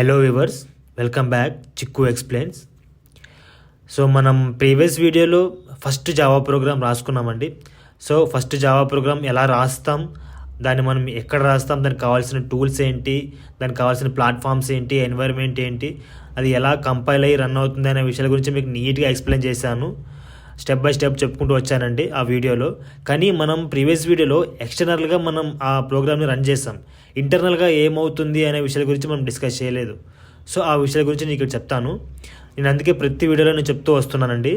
Hello viewers, welcome back Chikku explains. So మనం previous వీడియోలో first Java program రాసుకున్నామండి. So first Java program ఎలా రాస్తాం, దాన్ని మనం ఎక్కడ రాస్తాం, దానికి కావాల్సిన టూల్స్ ఏంటి, దానికి కావాల్సిన ప్లాట్ఫామ్స్ ఏంటి, ఎన్వైర్న్మెంట్ ఏంటి, అది ఎలా కంపైల్ అయ్యి రన్ అవుతుంది అనే విషయాల గురించి మీకు నీట్గా ఎక్స్ప్లెయిన్ చేశాను. స్టెప్ బై స్టెప్ చెప్పుకుంటూ వచ్చానండి ఆ వీడియోలో. కానీ మనం ప్రీవియస్ వీడియోలో ఎక్స్టర్నల్గా మనం ఆ ప్రోగ్రామ్ని రన్ చేస్తాం. ఇంటర్నల్గా ఏమవుతుంది అనే విషయాల గురించి మనం డిస్కస్ చేయలేదు. సో ఆ విషయాల గురించి నేను ఇక్కడ చెప్తాను. నేను అందుకే ప్రతి వీడియోలో నేను చెప్తూ వస్తున్నానండి.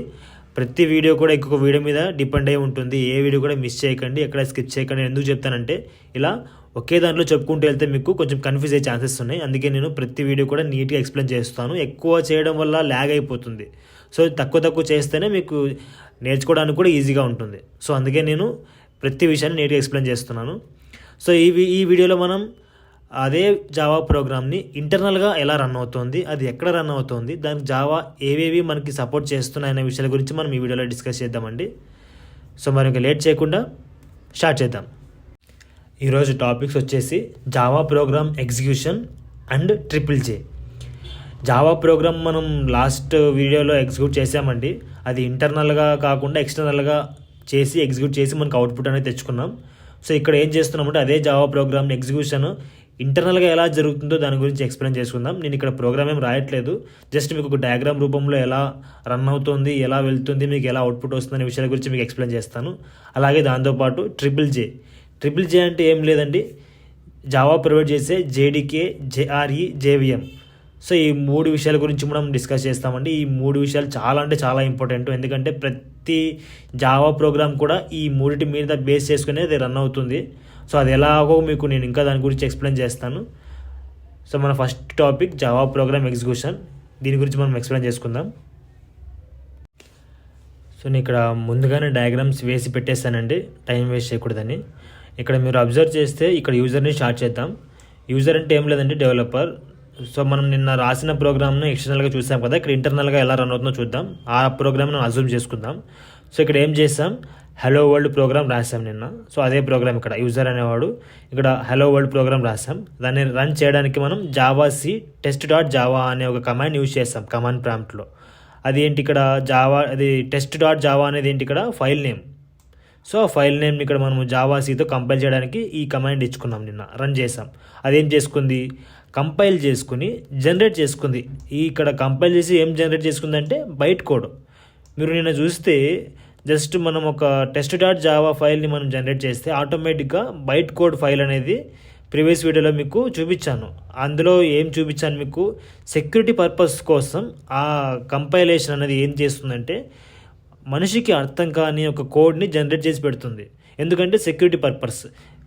ప్రతి వీడియో కూడా ఇంకొక వీడియో మీద డిపెండ్ అయి ఉంటుంది. ఏ వీడియో కూడా మిస్ చేయకండి, ఎక్కడ స్కిప్ చేయకండి. ఎందుకు చెప్తానంటే ఇలా ఒకే దాంట్లో చెప్పుకుంటూ వెళ్తే మీకు కొంచెం కన్ఫ్యూజ్ అయ్యే ఛాన్సెస్ ఉన్నాయి. అందుకే నేను ప్రతి వీడియో కూడా నీట్గా ఎక్స్ప్లెయిన్ చేస్తాను. ఎక్కువ చేయడం వల్ల ల్యాగ్ అయిపోతుంది. సో తక్కువ చేస్తేనే మీకు నేర్చుకోవడానికి కూడా ఈజీగా ఉంటుంది. సో అందుకే నేను ప్రతి విషయాన్ని నీట్గా ఎక్స్ప్లెయిన్ చేస్తున్నాను. సో ఈ వీడియోలో మనం అదే జావా ప్రోగ్రామ్ని ఇంటర్నల్గా ఎలా రన్ అవుతుంది, అది ఎక్కడ రన్ అవుతుంది, దానికి జావా ఏవేవి మనకి సపోర్ట్ చేస్తున్నాయనే విషయాల గురించి మనం ఈ వీడియోలో డిస్కస్ చేద్దామండి. సో మరి ఇంకా లేట్ చేయకుండా స్టార్ట్ చేద్దాం. ఈరోజు టాపిక్స్ వచ్చేసి జావా ప్రోగ్రామ్ ఎగ్జిక్యూషన్ అండ్ ట్రిపుల్-J. జావా ప్రోగ్రామ్ మనం లాస్ట్ వీడియోలో ఎగ్జిక్యూట్ చేసామండి. అది ఇంటర్నల్గా కాకుండా ఎక్స్టర్నల్గా చేసి ఎగ్జిక్యూట్ చేసి మనకు అవుట్పుట్ అనేది తెచ్చుకున్నాం. సో ఇక్కడ ఏం చేస్తున్నామంటే అదే జావా ప్రోగ్రామ్ ఎగ్జిక్యూషన్ ఇంటర్నల్గా ఎలా జరుగుతుందో దాని గురించి ఎక్స్ప్లెయిన్ చేసుకుందాం. నేను ఇక్కడ ప్రోగ్రామ్ ఏం రాయట్లేదు, జస్ట్ మీకు ఒక డయాగ్రామ్ రూపంలో ఎలా రన్ అవుతుంది, ఎలా వెళ్తుంది, మీకు ఎలా అవుట్పుట్ వస్తుంది అనే విషయాల గురించి మీకు ఎక్స్ప్లెయిన్ చేస్తాను. అలాగే దాంతోపాటు ట్రిపుల్-J అంటే ఏం లేదండి, జావా ప్రొవైడ్ చేసే JDK, JRE, JVM. సో ఈ మూడు విషయాల గురించి మనం డిస్కస్ చేస్తామండి. ఈ మూడు విషయాలు చాలా అంటే చాలా ఇంపార్టెంట్. ఎందుకంటే ప్రతి జావా ప్రోగ్రామ్ కూడా ఈ మూడింటి మీద బేస్ చేసుకుని అది రన్ అవుతుంది. సో అది ఎలాగో మీకు నేను ఇంకా దాని గురించి ఎక్స్ప్లెయిన్ చేస్తాను. సో మన first topic Java program execution. దీని గురించి మనం ఎక్స్ప్లెయిన్ చేసుకుందాం. సో నేను ఇక్కడ ముందుగానే డయాగ్రామ్స్ వేసి పెట్టేస్తానండి, టైం వేస్ట్ చేయకూడదని. ఇక్కడ మీరు అబ్జర్వ్ చేస్తే ఇక్కడ యూజర్ని స్టార్ట్ చేద్దాం. యూజర్ అంటే ఏం లేదండి, డెవలపర్. సో మనం నిన్న రాసిన ప్రోగ్రామ్ను ఎక్స్టర్నల్గా చూసాం కదా, ఇక్కడ ఇంటర్నల్గా ఎలా రన్ అవుతుందో చూద్దాం. ఆ ప్రోగ్రామ్ను అజ్యూమ్ చేసుకుందాం. సో ఇక్కడ ఏం చేసాం, హలో వరల్డ్ ప్రోగ్రామ్ రాసాం నిన్న. సో అదే ప్రోగ్రామ్ ఇక్కడ యూజర్ అనేవాడు ఇక్కడ హలో వరల్డ్ ప్రోగ్రామ్ రాసాం. దాన్ని రన్ చేయడానికి మనం జావా-c test.java అనే ఒక కమాండ్ యూజ్ చేస్తాం కమాండ్ ప్రాంప్ట్లో. అది ఏంటి ఇక్కడ అది test.java అనేది ఏంటి ఇక్కడ ఫైల్ నేమ్. సో ఆ ఫైల్ నేమ్ ఇక్కడ మనం జావా-cతో కంపైల్ చేయడానికి ఈ కమాండ్ ఇచ్చుకున్నాం, నిన్న రన్ చేసాం. అదేం చేసుకుంది, కంపైల్ చేసుకుని జనరేట్ చేసుకుంది. ఇక్కడ కంపైల్ చేసి ఏం జనరేట్ చేసుకుందంటే బైట్ కోడ్. మీరు నిన్న చూస్తే జస్ట్ మనం ఒక test.java ఫైల్ని మనం జనరేట్ చేస్తే ఆటోమేటిక్గా బైట్ కోడ్ ఫైల్ అనేది ప్రీవియస్ వీడియోలో మీకు చూపించాను. అందులో ఏం చూపించాను మీకు, సెక్యూరిటీ పర్పస్ కోసం ఆ కంపైలేషన్ అనేది ఏం చేస్తుందంటే మనిషికి అర్థం కాని ఒక కోడ్ని జనరేట్ చేసి పెడుతుంది. ఎందుకంటే సెక్యూరిటీ పర్పస్.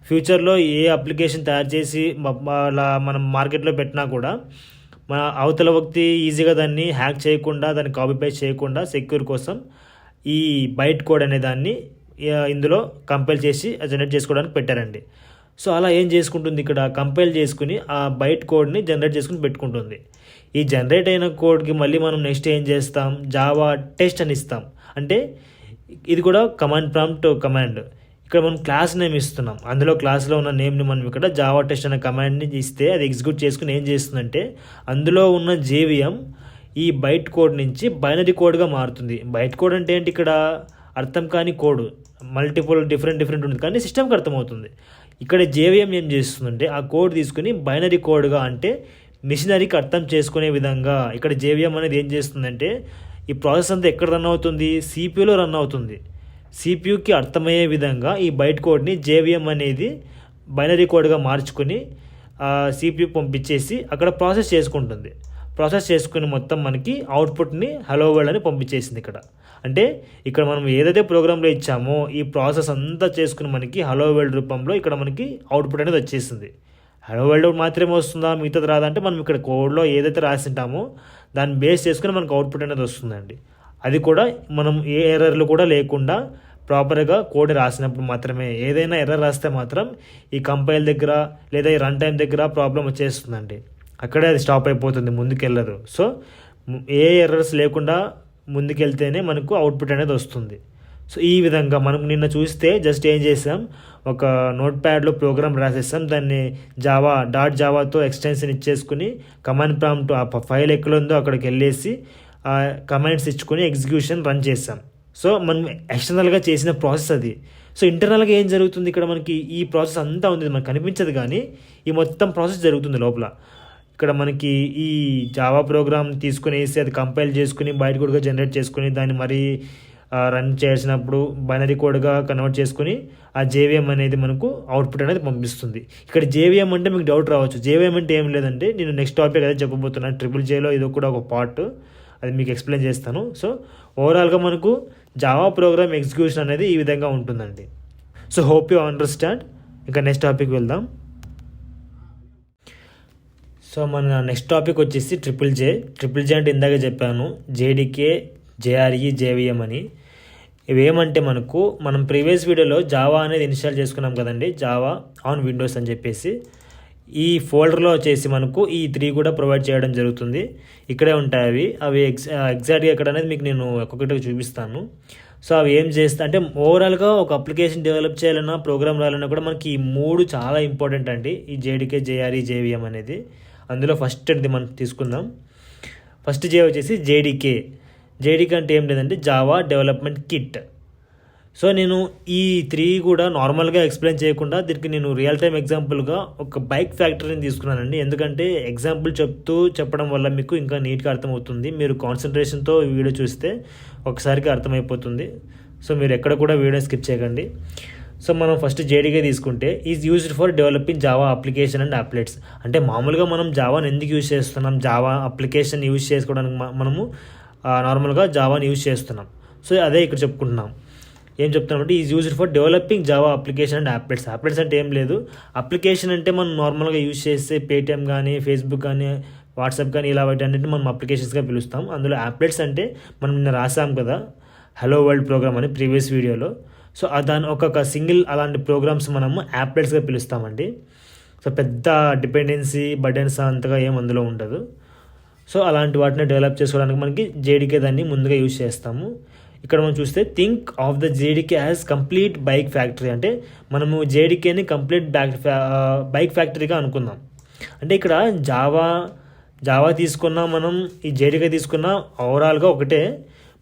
ఫ్యూచర్లో ఏ అప్లికేషన్ తయారు చేసి అలా మనం మార్కెట్లో పెట్టినా కూడా మన అవతల వ్యక్తి ఈజీగా దాన్ని హ్యాక్ చేయకుండా, దాన్ని కాపీ పేస్ట్ చేయకుండా సెక్యూర్ కోసం ఈ బైట్ కోడ్ అనే దాన్ని ఇందులో కంపైల్ చేసి జనరేట్ చేసుకోవడానికి పెట్టారండి. సో అలా ఏం చేసుకుంటుంది, ఇక్కడ కంపైల్ చేసుకుని ఆ బైట్ కోడ్ని జనరేట్ చేసుకుని పెట్టుకుంటుంది. ఈ జనరేట్ అయిన కోడ్కి మళ్ళీ మనం నెక్స్ట్ ఏం చేస్తాం, జావా టెస్ట్ అని ఇస్తాం. అంటే ఇది కూడా కమాండ్ ప్రాంప్ట్ కమాండ్. ఇక్కడ మనం క్లాస్ నేమ్ ఇస్తున్నాం. అందులో క్లాస్లో ఉన్న నేమ్ని మనం ఇక్కడ జావా టెస్ట్ అనే కమాండ్ని ఇస్తే అది ఎగ్జిక్యూట్ చేసుకుని ఏం చేస్తుందంటే అందులో ఉన్న JVM ఈ బైట్ కోడ్ నుంచి బైనరీ కోడ్గా మారుతుంది. బైట్ కోడ్ అంటే ఏంటి, ఇక్కడ అర్థం కాని కోడ్, మల్టిపుల్ డిఫరెంట్ ఉంటుంది, కానీ సిస్టమ్కి అర్థమవుతుంది. ఇక్కడ JVM ఏం చేస్తుందంటే ఆ కోడ్ తీసుకుని బైనరీ కోడ్గా, అంటే మిషనరీకి అర్థం చేసుకునే విధంగా ఇక్కడ JVM అనేది ఏం చేస్తుందంటే ఈ ప్రాసెస్ అంతా ఎక్కడ రన్ అవుతుంది, CPUలో రన్ అవుతుంది. CPUకి అర్థమయ్యే విధంగా ఈ బైట్ కోడ్ని JVM అనేది బైనరీ కోడ్గా మార్చుకుని CPU పంపించేసి అక్కడ ప్రాసెస్ చేసుకుంటుంది. ప్రాసెస్ చేసుకుని మొత్తం మనకి అవుట్పుట్ని హలో వరల్డ్ అని పంపించేసింది ఇక్కడ. అంటే ఇక్కడ మనం ఏదైతే ప్రోగ్రాంలో ఇచ్చామో ఈ ప్రాసెస్ అంతా చేసుకుని మనకి హలో వరల్డ్ రూపంలో ఇక్కడ మనకి అవుట్పుట్ అనేది వచ్చేసింది. హలో వరల్డ్ మాత్రమే వస్తుందా, మిగతాది రాదంటే మనం ఇక్కడ కోడ్లో ఏదైతే రాసింటామో దాన్ని బేస్ చేసుకుని మనకు అవుట్పుట్ అనేది వస్తుందండి. అది కూడా మనం ఏ ఎర్రర్లు కూడా లేకుండా ప్రాపర్గా కోడ్ రాసినప్పుడు మాత్రమే. ఏదైనా ఎర్రర్ రాస్తే మాత్రం ఈ కంపైల్ దగ్గర లేదా ఈ రన్ టైం దగ్గర ప్రాబ్లం వచ్చేస్తుందండి. అక్కడే అది స్టాప్ అయిపోతుంది, ముందుకెళ్ళదు. సో ఏ ఎర్రర్స్ లేకుండా ముందుకెళ్తేనే మనకు అవుట్పుట్ అనేది వస్తుంది. సో ఈ విధంగా మనం నిన్న చూస్తే జస్ట్ ఏం చేసాం, ఒక నోట్ ప్యాడ్లో ప్రోగ్రామ్ రాసేస్తాం, దాన్ని జావాతో ఎక్స్టెన్షన్ ఇచ్చేసుకుని కమాండ్ ప్రాంప్ట్ ఆ ఫైల్ ఎక్కడ ఉందో అక్కడికి వెళ్ళేసి కమాండ్స్ ఇచ్చుకొని ఎగ్జిక్యూషన్ రన్ చేస్తాం. సో మనం ఎక్స్టర్నల్గా చేసిన ప్రాసెస్ అది. సో ఇంటర్నల్గా ఏం జరుగుతుంది ఇక్కడ మనకి, ఈ ప్రాసెస్ అంతా ఉంది మనకు కనిపించదు కానీ ఈ మొత్తం ప్రాసెస్ జరుగుతుంది లోపల. ఇక్కడ మనకి ఈ జావా ప్రోగ్రామ్ తీసుకునేసి అది కంపైల్ చేసుకుని బయట కోడ్గా జనరేట్ చేసుకుని దాన్ని మరీ రన్ చేసినప్పుడు బైనరీ కోడ్గా కన్వర్ట్ చేసుకుని ఆ జేవిఎం అనేది మనకు అవుట్పుట్ అనేది పంపిస్తుంది. ఇక్కడ జేవిఎం అంటే మీకు డౌట్ రావచ్చు, జేవిఎం అంటే ఏం లేదంటే నేను నెక్స్ట్ టాపిక్ అదే చెప్పబోతున్నాను. JJలో ఇది కూడా ఒక పార్ట్, అది మీకు ఎక్స్ప్లెయిన్ చేస్తాను. సో ఓవరాల్గా మనకు జావా ప్రోగ్రామ్ ఎగ్జిక్యూషన్ అనేది ఈ విధంగా ఉంటుందండి. So hope you understand. ఇంకా నెక్స్ట్ టాపిక్ వెళ్దాం. సో మన నెక్స్ట్ టాపిక్ వచ్చేసి ట్రిపుల్ జే అంటే ఇందాక చెప్పాను JDK, JRE, JVM అని. ఇవేమంటే మనం ప్రీవియస్ వీడియోలో జావా అనేది ఇన్స్టాల్ చేసుకున్నాం కదండి, జావా ఆన్ విండోస్ అని చెప్పేసి. ఈ ఫోల్డర్లో వచ్చేసి మనకు ఈ 3 కూడా ప్రొవైడ్ చేయడం జరుగుతుంది. ఇక్కడే ఉంటాయి అవి ఎగ్జాక్ట్గా ఎక్కడ అనేది మీకు నేను ఒక్కొక్కటి చూపిస్తాను. సో అవి ఏం చేస్తా అంటే ఓవరాల్గా ఒక అప్లికేషన్ డెవలప్ చేయాలన్నా ప్రోగ్రామ్ రాయాలన్నా కూడా మనకి ఈ 3 చాలా ఇంపార్టెంట్ అండి, ఈ JDK, JRE, JVM అనేది. అందులో ఫస్ట్ అది మనం తీసుకుందాం. ఫస్ట్ వచ్చేసి JDK అంటే ఏం లేదంటే జావా డెవలప్మెంట్ కిట్. సో నేను ఈ 3 కూడా నార్మల్గా ఎక్స్ప్లెయిన్ చేయకుండా దీనికి నేను రియల్ టైం ఎగ్జాంపుల్గా ఒక బైక్ ఫ్యాక్టరీని తీసుకున్నానండి. ఎందుకంటే ఎగ్జాంపుల్ చెప్పడం వల్ల మీకు ఇంకా నీట్గా అర్థమవుతుంది. మీరు కాన్సన్ట్రేషన్తో ఈ వీడియో చూస్తే ఒకసారికి అర్థమైపోతుంది. సో మీరు ఎక్కడ కూడా వీడియో స్కిప్ చేయకండి. సో మనం ఫస్ట్ JDK తీసుకుంటే is used for developing Java application and applets. అంటే మామూలుగా మనం జావాని ఎందుకు యూజ్ చేస్తున్నాం, జావా అప్లికేషన్ యూజ్ చేసుకోవడానికి మనము నార్మల్గా జావాని యూజ్ చేస్తున్నాం. సో అదే ఇక్కడ చెప్పుకుంటున్నాం. ఏం చెప్తున్నామంటే is used for developing Java application and applets. Applets అంటే ఏం లేదు, అప్లికేషన్ అంటే మనం నార్మల్గా యూజ్ చేస్తే పేటిఎం కానీ ఫేస్బుక్ కానీ వాట్సాప్ కానీ ఇలా వాటన్నిటిని మనం అప్లికేషన్స్గా పిలుస్తాం. అందులో అప్లెట్స్ అంటే మనం నిన్న రాసాం కదా హలో వరల్డ్ ప్రోగ్రామ్ అని ప్రీవియస్ వీడియోలో. సో దాని ఒక్కొక్క సింగిల్ అలాంటి ప్రోగ్రామ్స్ మనము యాప్లెట్స్గా పిలుస్తామండి. సో పెద్ద డిపెండెన్సీ బర్డెన్స్ అంతగా ఏం అందులో ఉండదు. సో అలాంటి వాటిని డెవలప్ చేసుకోవడానికి మనకి JDK దాన్ని ముందుగా యూజ్ చేస్తాము. ఇక్కడ మనం చూస్తే think of the JDK as complete bike factory. అంటే మనము JDKని కంప్లీట్ బైక్ ఫ్యాక్టరీగా అనుకుందాం. అంటే ఇక్కడ జావా తీసుకున్నా మనం ఈ JDK తీసుకున్నా ఓవరాల్గా ఒకటే,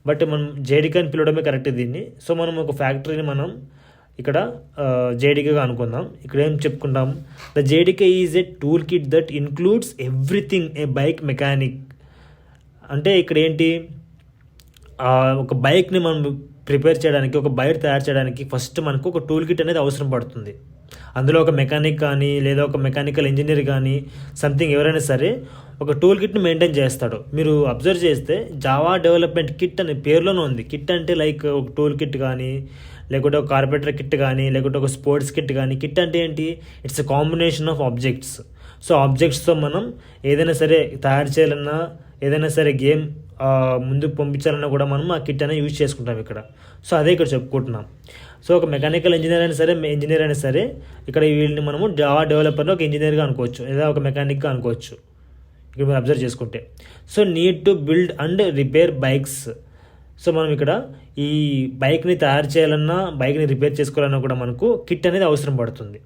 బట్ మనం JDK అని పిలవడమే కరెక్ట్ దీన్ని. సో మనం ఒక ఫ్యాక్టరీని మనం ఇక్కడ JDKగా అనుకుందాం. ఇక్కడ ఏం చెప్పుకుంటాం, the JDK is a tool kit that includes everything A bike mechanic. అంటే ఇక్కడ ఏంటి, ఒక బైక్ని మనం ప్రిపేర్ చేయడానికి, ఒక బైక్ తయారు చేయడానికి ఫస్ట్ మనకు ఒక టూల్ కిట్ అనేది అవసరం పడుతుంది. అందులో ఒక మెకానిక్ కానీ లేదా ఒక మెకానికల్ ఇంజనీర్ కానీ సంథింగ్ ఎవరైనా సరే ఒక టూల్ కిట్ని మెయింటైన్ చేస్తాడు. మీరు అబ్జర్వ్ చేస్తే జావా డెవలప్మెంట్ కిట్ అనే పేరులోనే ఉంది. కిట్ అంటే లైక్ ఒక టూల్ కిట్ కానీ లేకుంటే ఒక కార్పెంటర్ కిట్ కానీ లేకుంటే ఒక స్పోర్ట్స్ కిట్ కానీ. కిట్ అంటే ఏంటి, it's a combination of objects. So ఆబ్జెక్ట్స్తో మనం ఏదైనా సరే తయారు చేయాలన్నా ఏదైనా సరే గేమ్ ముందుకు పంపించాలన్నా కూడా మనం ఆ కిట్ అనేది యూజ్ చేసుకుంటాం ఇక్కడ. సో అదే ఇక్కడ చెప్పుకుంటున్నాం. సో ఒక మెకానికల్ ఇంజనీర్ అయినా సరే ఇక్కడ వీళ్ళని మనము జావా డెవలపర్లో ఒక ఇంజనీర్గా అనుకోవచ్చు లేదా ఒక మెకానిక్గా అనుకోవచ్చు ఇక్కడ మీరు అబ్జర్వ్ చేసుకుంటే. So need to build and repair bikes. So మనం ఇక్కడ ఈ బైక్ని తయారు చేయాలన్నా బైక్ని రిపేర్ చేసుకోవాలన్నా కూడా మనకు కిట్ అనేది అవసరం పడుతుంది.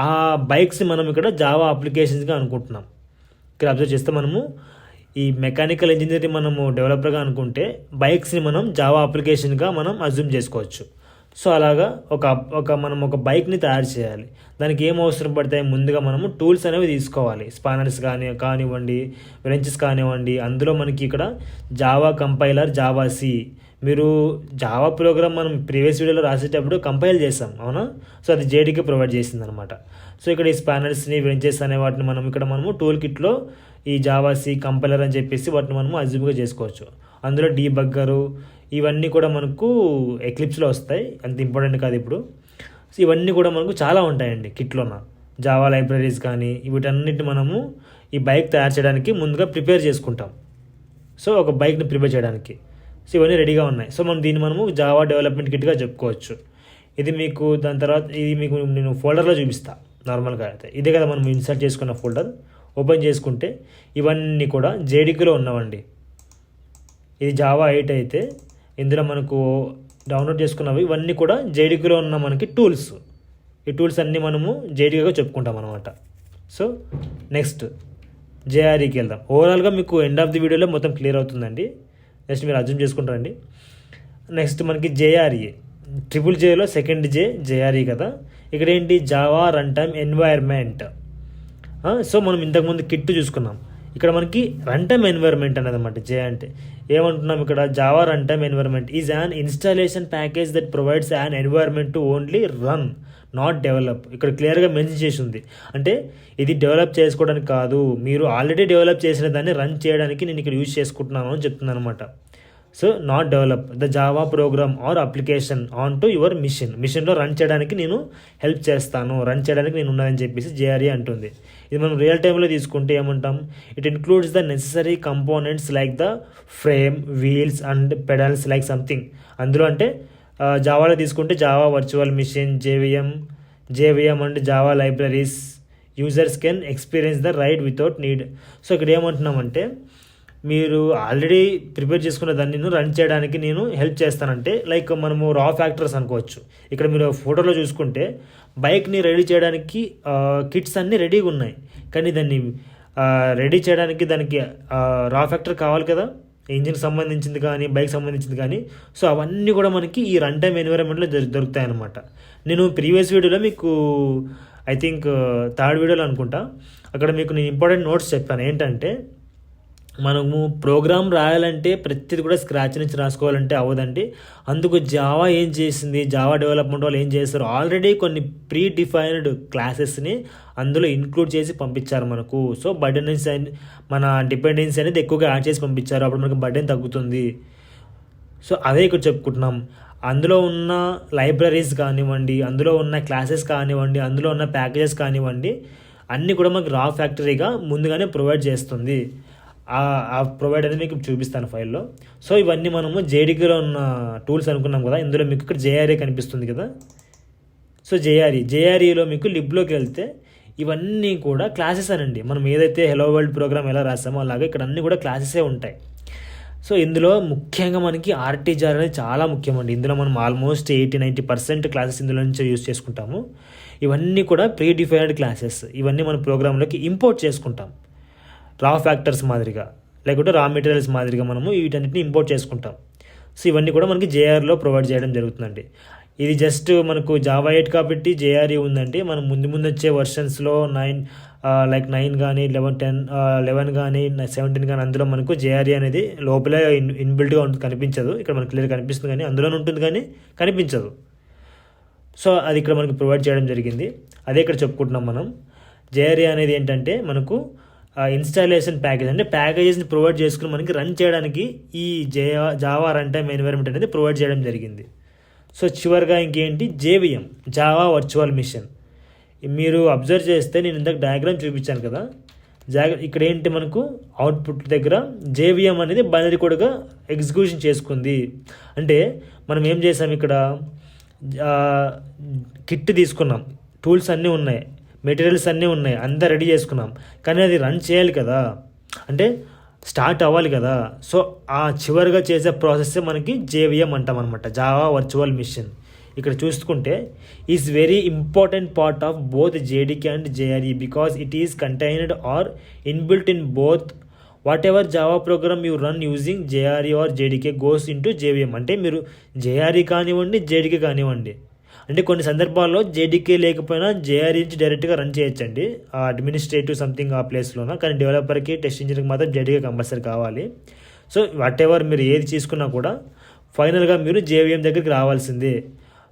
ఆ బైక్స్ మనం ఇక్కడ జావా అప్లికేషన్స్గా అనుకుంటున్నాం. ఇక్కడ అబ్జర్వ్ చేస్తే మనము ఈ మెకానికల్ ఇంజనీరింగ్ మనము డెవలపర్గా అనుకుంటే బైక్స్ని మనం జావా అప్లికేషన్గా మనం అజ్యూమ్ చేసుకోవచ్చు. సో అలాగా మనం ఒక బైక్ని తయారు చేయాలి. దానికి ఏం అవసరం పడతాయి, ముందుగా మనము టూల్స్ అనేవి తీసుకోవాలి. స్పానర్స్ కానివ్వండి, వ్రెంచెస్ కానివ్వండి. అందులో మనకి ఇక్కడ జావా కంపైలర్, జావా సి. మీరు జావా ప్రోగ్రామ్ మనం ప్రీవియస్ వీడియోలో రాసేటప్పుడు కంపైల్ చేస్తాం అవునా. సో అది JDK ప్రొవైడ్ చేసింది అనమాట. సో ఇక్కడ ఈ స్పానర్స్ని వ్రెంచెస్ అనే వాటిని మనము టూల్ కిట్లో ఈ జావా సి కంపైలర్ అని చెప్పేసి వాటిని మనము అజ్యూమ్గా చేసుకోవచ్చు. అందులో డీబగ్గరు ఇవన్నీ కూడా మనకు ఎక్లిప్స్లో వస్తాయి, అంత ఇంపార్టెంట్ కాదు ఇప్పుడు. సో ఇవన్నీ కూడా మనకు చాలా ఉంటాయండి కిట్లోన. జావా లైబ్రరీస్ కానీ వీటన్నిటిని మనము ఈ బైక్ తయారు చేయడానికి ముందుగా ప్రిపేర్ చేసుకుంటాం. సో ఒక బైక్ని ప్రిపేర్ చేయడానికి సో ఇవన్నీ రెడీగా ఉన్నాయి. సో దీన్ని మనము జావా డెవలప్మెంట్ కిట్గా చెప్పుకోవచ్చు. ఇది మీకు దాని తర్వాత ఇది మీకు నేను ఫోల్డర్లో చూపిస్తాను. నార్మల్గా అయితే ఇదే కదా మనం ఇన్సర్ట్ చేసుకున్న ఫోల్డర్. ఓపెన్ చేసుకుంటే ఇవన్నీ కూడా JDKలో ఉన్నవండి. ఇది జావా 8 అయితే ఇందులో మనకు డౌన్లోడ్ చేసుకున్నవి ఇవన్నీ కూడా జేడీకేలో ఉన్న మనకి టూల్స్. ఈ టూల్స్ అన్నీ మనము జేడీకేగా చెప్పుకుంటాం అనమాట. సో నెక్స్ట్ జేఆర్ఈకి వెళ్దాం. ఓవరాల్గా మీకు ఎండ్ ఆఫ్ ది వీడియోలో మొత్తం క్లియర్ అవుతుందండి. నెక్స్ట్ మీరు అర్థం చేసుకుంటారండి. నెక్స్ట్ మనకి జేఆర్ఈ, ట్రిపుల్ జేలో సెకండ్ జేఆర్ఈ కదా. ఇక్కడ ఏంటి, Java run time environment. So మనం ఇంతకుముందు కిట్ చూసుకున్నాం. ఇక్కడ మనకి రన్ టైమ్ ఎన్వైర్న్మెంట్ అనేది అనమాట జే అంటే. ఏమంటున్నాం ఇక్కడ, Java run time environment is an installation package that provides an environment to only run, not develop. ఇక్కడ క్లియర్గా మెన్షన్ చేసి ఉంది. అంటే ఇది డెవలప్ చేసుకోవడానికి కాదు, మీరు ఆల్రెడీ డెవలప్ చేసిన దాన్ని రన్ చేయడానికి నేను ఇక్కడ యూజ్ చేసుకుంటున్నాను అని చెప్తున్నాను అనమాట. So not develop the Java programme or application on to your మిషన్లో రన్ చేయడానికి నేను హెల్ప్ చేస్తాను, రన్ చేయడానికి నేను ఉన్నానని చెప్పేసి జేఆర్ఈ అంటుంది. ఇది మనం రియల్ టైంలో తీసుకుంటే ఏమంటాం, it includes the necessary components like the frame, wheels and pedals like something. అందులో అంటే జావాలో తీసుకుంటే Java virtual machine, JVM and Java libraries users can experience the ride without need. So ఇక్కడ ఏమంటున్నామంటే, మీరు ఆల్రెడీ ప్రిపేర్ చేసుకున్న దాన్ని నేను రన్ చేయడానికి నేను హెల్ప్ చేస్తానంటే, లైక్ మనము రా ఫ్యాక్టర్స్ అనుకోవచ్చు. ఇక్కడ మీరు ఫోటోలో చూసుకుంటే బైక్ని రెడీ చేయడానికి కిట్స్ అన్నీ రెడీగా ఉన్నాయి, కానీ దాన్ని రెడీ చేయడానికి దానికి రా ఫ్యాక్టర్ కావాలి కదా, ఇంజిన్కి సంబంధించింది కానీ బైక్ సంబంధించింది కానీ. సో అవన్నీ కూడా మనకి ఈ రన్ టైమ్ ఎన్విరాన్మెంట్లో దొరుకుతాయి అన్నమాట. నేను ప్రీవియస్ వీడియోలో మీకు ఐ థింక్ థర్డ్ వీడియోలో అనుకుంటా, అక్కడ మీకు నేను ఇంపార్టెంట్ నోట్స్ చెప్పాను. ఏంటంటే, మనము ప్రోగ్రామ్ రాయాలంటే ప్రతిది కూడా స్క్రాచ్ నుంచి రాసుకోవాలంటే అవ్వదండి. అందుకు జావా ఏం చేసింది, జావా డెవలప్మెంట్ వాళ్ళు ఏం చేస్తారు, ఆల్రెడీ కొన్ని ప్రీ డిఫైన్డ్ క్లాసెస్ని అందులో ఇంక్లూడ్ చేసి పంపించారు మనకు. సో బర్డెన్స్ మన డిపెండెన్సీ అనేది ఎక్కువగా యాడ్ చేసి పంపించారు, అప్పుడు మనకు బర్డెన్ తగ్గుతుంది. సో అదే ఇక్కడ చెప్పుకుంటున్నాం. అందులో ఉన్న లైబ్రరీస్ కానివ్వండి, అందులో ఉన్న క్లాసెస్ కానివ్వండి, అందులో ఉన్న ప్యాకేజెస్ కానివ్వండి, అన్నీ కూడా మనకు రా ఫ్యాక్టరీగా ముందుగానే ప్రొవైడ్ చేస్తుంది. ఆ ప్రొవైడ్ అనేది మీకు చూపిస్తాను ఫైల్లో. సో ఇవన్నీ మనము జేడీకేలో ఉన్న టూల్స్ అనుకున్నాం కదా, ఇందులో మీకు ఇక్కడ జేఆర్ఈ కనిపిస్తుంది కదా. సో జేఆర్ఈలో మీకు లిబ్లోకి వెళ్తే ఇవన్నీ కూడా క్లాసెస్ అనండి. మనం ఏదైతే హెలో వరల్డ్ ప్రోగ్రామ్ ఎలా రాసామో అలాగే ఇక్కడ అన్నీ కూడా క్లాసెసే ఉంటాయి. సో ఇందులో ముఖ్యంగా మనకి ఆర్టీజార్ అనేది చాలా ముఖ్యమండి. ఇందులో మనం ఆల్మోస్ట్ 80-90% క్లాసెస్ ఇందులో నుంచి యూజ్ చేసుకుంటాము. ఇవన్నీ కూడా ప్రీ డిఫైన్డ్ క్లాసెస్. ఇవన్నీ మన ప్రోగ్రాంలోకి ఇంపోర్ట్ చేసుకుంటాం రా ఫ్యాక్టర్స్ మాదిరిగా, లేకుంటే రా మెటీరియల్స్ మాదిరిగా మనము వీటన్నిటిని ఇంపోర్ట్ చేసుకుంటాం. సో ఇవన్నీ కూడా మనకి జేఆర్లో ప్రొవైడ్ చేయడం జరుగుతుందండి. ఇది జస్ట్ మనకు జావా 8 కాబట్టి జేఆర్ఈ ఉందండి. మనం ముందు వచ్చే వర్షన్స్లో 9 కానీ 11 కానీ 17 కానీ అందులో మనకు జేఆర్ఈ అనేది లోపలే ఇన్బిల్ట్గా ఉంటుంది, కనిపించదు. ఇక్కడ మనకు క్లియర్ కనిపిస్తుంది కానీ అందులోనే ఉంటుంది కానీ కనిపించదు. సో అది ఇక్కడ మనకు ప్రొవైడ్ చేయడం జరిగింది. అదే ఇక్కడ చెప్పుకుంటున్నాం మనం. జేఆర్ఈ అనేది ఏంటంటే మనకు ఇన్స్టాలేషన్ ప్యాకేజ్, అంటే ప్యాకేజెస్ని ప్రొవైడ్ చేసుకుని మనకి రన్ చేయడానికి ఈ జావా రన్ టైమ్ ఎన్వైర్న్మెంట్ అనేది ప్రొవైడ్ చేయడం జరిగింది. సో చివరిగా ఇంకేంటి, జేవిఎం, జావా వర్చువల్ మిషన్. మీరు అబ్జర్వ్ చేస్తే నేను ఇందాక డయాగ్రామ్ చూపించాను కదా, ఇక్కడ ఏంటి మనకు అవుట్పుట్ దగ్గర జేవిఎం అనేది బైనరీ కోడ్గా ఎగ్జిక్యూషన్ చేసుకుంది. అంటే మనం ఏం చేసాం, ఇక్కడ కిట్ తీసుకున్నాం, టూల్స్ అన్నీ ఉన్నాయి, మెటీరియల్స్ అన్నీ ఉన్నాయి, అంతా రెడీ చేసుకున్నాం, కానీ అది రన్ చేయాలి కదా, అంటే స్టార్ట్ అవ్వాలి కదా. సో ఆ చివరిగా చేసే ప్రాసెస్ మనకి జేవిఎం అంటాం అనమాట, జావా వర్చువల్ మిషన్. ఇక్కడ చూసుకుంటే is very important part of both JDK and JRE because it is contained or inbuilt in both. Whatever Java program you run using JRE or JDK goes into JVM. అంటే మీరు JRE కానివ్వండి, JDK కానివ్వండి, అంటే కొన్ని సందర్భాల్లో JDK లేకపోయినా JRE నుంచి డైరెక్ట్గా రన్ చేయొచ్చండి, అడ్మినిస్ట్రేటివ్ సంథింగ్ ఆ ప్లేస్లోన. కానీ డెవలపర్కి, టెస్ట్ ఇంజనీర్కి మాత్రం జేడీకే కంపల్సరీ కావాలి. సో వాట్ ఎవర్ మీరు ఏది తీసుకున్నా కూడా ఫైనల్గా మీరు జేవిఎం దగ్గరికి రావాల్సిందే.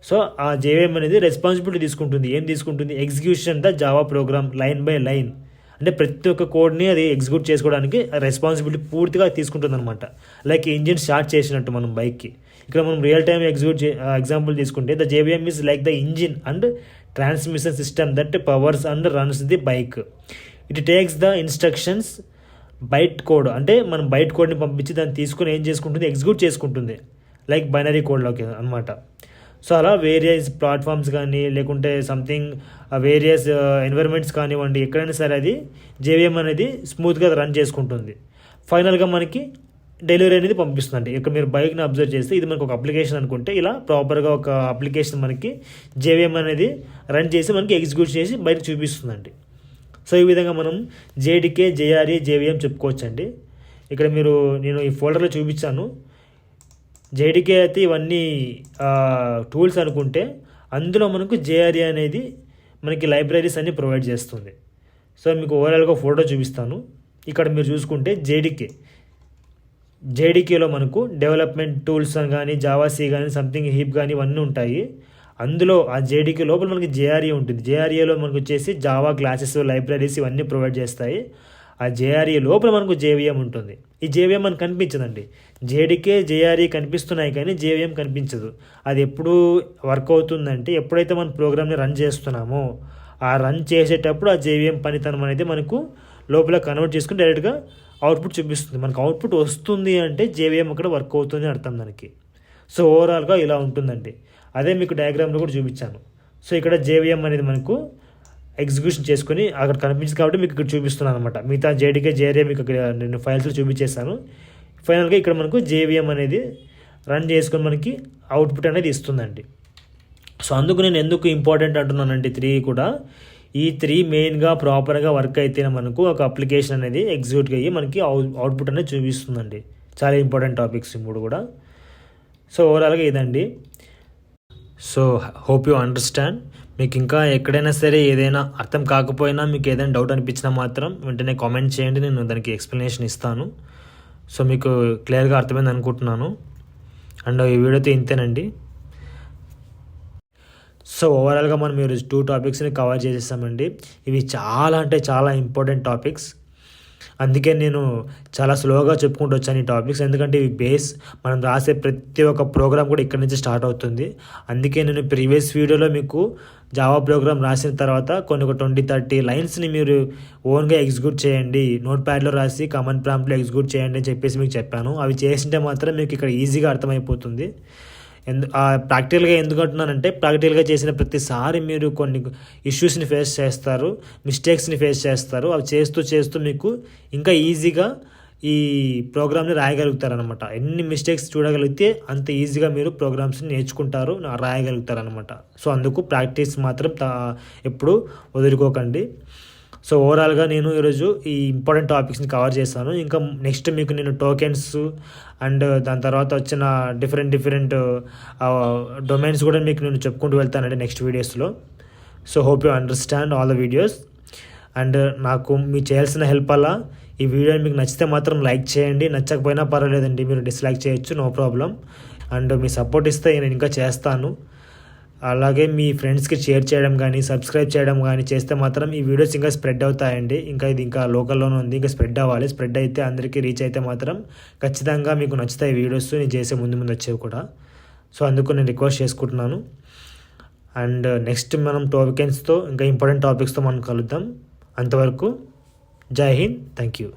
సో ఆ జేవిఎం అనేది రెస్పాన్సిబిలిటీ తీసుకుంటుంది. ఏం తీసుకుంటుంది, execution the Java programme line by line. అంటే ప్రతి ఒక్క కోడ్ని అది ఎగ్జిక్యూట్ చేసుకోవడానికి రెస్పాన్సిబిలిటీ పూర్తిగా తీసుకుంటుంది అనమాట. లైక్ ఇంజిన్ స్టార్ట్ చేసినట్టు మనం బైక్కి. ఇక్కడ మనం రియల్ టైమ్ ఎగ్జాంపుల్ తీసుకుంటే the JVM is like the engine and transmission system that powers and runs the bike. It takes the instructions byte code, అంటే మనం బైట్ కోడ్ని పంపించి దాన్ని తీసుకొని ఏం చేసుకుంటుంది, ఎగ్జిక్యూట్ చేసుకుంటుంది లైక్ బైనరీ కోడ్లోకి అనమాట. సో అలా వేరియస్ ప్లాట్ఫామ్స్ కానీ లేకుంటే సంథింగ్ వేరియస్ ఎన్విరాన్మెంట్స్ కానివ్వండి, ఎక్కడైనా సరే అది జేవిఎం అనేది స్మూత్గా రన్ చేసుకుంటుంది. ఫైనల్గా మనకి డెలివరీ అనేది పంపిస్తుందండి. ఇక్కడ మీరు బైక్ని అబ్జర్వ్ చేస్తే ఇది మనకు ఒక అప్లికేషన్ అనుకుంటే ఇలా ప్రాపర్గా ఒక అప్లికేషన్ మనకి జేవిఎం అనేది రన్ చేసి మనకి ఎగ్జిక్యూట్ చేసి బయటకు చూపిస్తుందండి. సో ఈ విధంగా మనం జేడీకే, జేఆర్ఈ, జేవిఎం చెప్పుకోవచ్చండి. ఇక్కడ నేను ఈ ఫోల్డర్లో చూపించాను. జేడీకే అయితే ఇవన్నీ టూల్స్ అనుకుంటే అందులో మనకు జేఆర్ఈ అనేది మనకి లైబ్రరీస్ అన్ని ప్రొవైడ్ చేస్తుంది. సో మీకు ఓవరాల్గా ఫోటో చూపిస్తాను. ఇక్కడ మీరు చూసుకుంటే జేడీకేలో మనకు డెవలప్మెంట్ టూల్స్ అని కానీ జావాసీ కానీ సంథింగ్ హీప్ కానీ ఇవన్నీ ఉంటాయి. అందులో ఆ జేడీకే లోపల మనకి జేఆర్ఈ ఉంటుంది. జేఆర్ఈలో మనకు వచ్చేసి జావా క్లాసెస్, లైబ్రరీస్ ఇవన్నీ ప్రొవైడ్ చేస్తాయి. ఆ జేఆర్ఈ లోపల మనకు జేవిఎం ఉంటుంది. ఈ జేవిఎం మనకు కనిపించదండి. జేడీకే, జేఆర్ఈ కనిపిస్తున్నాయి కానీ జేవిఎం కనిపించదు. అది ఎప్పుడు వర్క్ అవుతుందంటే ఎప్పుడైతే మనం ప్రోగ్రామ్ని రన్ చేస్తున్నామో ఆ రన్ చేసేటప్పుడు ఆ జేవిఎం పనితనం అనేది మనకు లోపల కన్వర్ట్ చేసుకుని డైరెక్ట్గా అవుట్పుట్ చూపిస్తుంది. మనకు అవుట్పుట్ వస్తుంది అంటే జేవిఎం అక్కడ వర్క్ అవుతుంది అర్థం దానికి. సో ఓవరాల్గా ఇలా ఉంటుందండి. అదే మీకు డయాగ్రామ్లో కూడా చూపించాను. సో ఇక్కడ జేవిఎం అనేది మనకు ఎగ్జిక్యూషన్ చేసుకొని అక్కడ కనిపించింది కాబట్టి మీకు ఇక్కడ చూపిస్తున్నాను అనమాట. మిగతా జేడీకే, జేఆర్ఏ మీకు ఇక్కడ నేను ఫైల్స్లో చూపించేస్తాను. ఫైనల్గా ఇక్కడ మనకు జేవిఎం అనేది రన్ చేసుకొని మనకి అవుట్పుట్ అనేది ఇస్తుందండి. సో అందుకు నేను ఎందుకు ఇంపార్టెంట్ అంటున్నానంటే 3 కూడా ఈ 3 మెయిన్గా ప్రాపర్గా వర్క్ అయితేనే మనకు ఒక అప్లికేషన్ అనేది ఎగ్జిక్యూట్ అయ్యి మనకి అవుట్పుట్ అనేది చూపిస్తుందండి. చాలా ఇంపార్టెంట్ టాపిక్స్ 3 కూడా. సో ఓవరాల్గా ఇదండి. So hope you understand. మీకు ఇంకా ఎక్కడైనా సరే ఏదైనా అర్థం కాకపోయినా మీకు ఏదైనా డౌట్ అనిపించినా మాత్రం వెంటనే కామెంట్ చేయండి, నేను దానికి ఎక్స్ప్లెనేషన్ ఇస్తాను. సో మీకు క్లియర్గా అర్థమైంది అనుకుంటున్నాను. అండ్ ఈ వీడియోతో ఇంతేనండి. సో ఓవరాల్గా మనం ఈరోజు 2 టాపిక్స్ని కవర్ చేసేసామండి. ఇవి చాలా అంటే చాలా ఇంపార్టెంట్ టాపిక్స్. అందుకే నేను చాలా స్లోగా చెప్పుకుంటూ వచ్చాను ఈ టాపిక్స్. ఎందుకంటే ఇవి బేస్, మనం రాసే ప్రతి ఒక్క ప్రోగ్రామ్ కూడా ఇక్కడ నుంచి స్టార్ట్ అవుతుంది. అందుకే నేను ప్రీవియస్ వీడియోలో మీకు జావా ప్రోగ్రామ్ రాసిన తర్వాత కొన్ని 20-30 లైన్స్ని మీరు ఓన్గా ఎగ్జిక్యూట్ చేయండి, నోట్ ప్యాడ్లో రాసి కామన్ ప్రాంప్ట్లో ఎగ్జిక్యూట్ చేయండి అని చెప్పేసి మీకు చెప్పాను. అవి చేసింటే మాత్రం మీకు ఇక్కడ ఈజీగా అర్థమైపోతుంది. ప్రాక్టికల్గా ఎందుకు అంటున్నానంటే ప్రాక్టికల్గా చేసిన ప్రతిసారి మీరు కొన్ని ఇష్యూస్ని ఫేస్ చేస్తారు, మిస్టేక్స్ని ఫేస్ చేస్తారు. అవి చేస్తూ మీకు ఇంకా ఈజీగా ఈ ప్రోగ్రామ్ని రాయగలుగుతారనమాట. ఎన్ని మిస్టేక్స్ చూడగలిగితే అంత ఈజీగా మీరు ప్రోగ్రామ్స్ని నేర్చుకుంటారు, రాయగలుగుతారనమాట. సో అందుకు ప్రాక్టీస్ మాత్రం ఎప్పుడు వదులుకోకండి. సో ఓవరాల్గా నేను ఈరోజు ఈ ఇంపార్టెంట్ టాపిక్స్ని కవర్ చేశాను. ఇంకా నెక్స్ట్ మీకు నేను టోకెన్స్ అండ్ దాని తర్వాత వచ్చిన డిఫరెంట్ డొమైన్స్ కూడా మీకు నేను చెప్పుకుంటూ వెళ్తానండి నెక్స్ట్ వీడియోస్లో. So hope you understand all the videos. And నాకు మీరు చేయాల్సిన హెల్ప్ అలా ఈ వీడియో మీకు నచ్చితే మాత్రం లైక్ చేయండి, నచ్చకపోయినా పర్వాలేదండి, మీరు డిస్లైక్ చేయొచ్చు, నో ప్రాబ్లం. అండ్ మీ సపోర్ట్ ఇస్తే నేను ఇంకా చేస్తాను. అలాగే మీ ఫ్రెండ్స్కి షేర్ చేయడం కానీ సబ్స్క్రైబ్ చేయడం కానీ చేస్తే మాత్రం ఈ వీడియోస్ ఇంకా స్ప్రెడ్ అవుతాయండి. ఇది ఇంకా లోకల్లోనే ఉంది, ఇంకా స్ప్రెడ్ అవ్వాలి. స్ప్రెడ్ అయితే అందరికీ రీచ్ అయితే మాత్రం ఖచ్చితంగా మీకు నచ్చుతాయి వీడియోస్ నేను చేసే ముందు వచ్చేవి కూడా. సో అందుకు నేను రిక్వెస్ట్ చేసుకుంటున్నాను. అండ్ నెక్స్ట్ మనం టోకెన్స్తో ఇంకా ఇంపార్టెంట్ టాపిక్స్తో మనం కలుద్దాం. అంతవరకు జై హింద్, థ్యాంక్ యూ.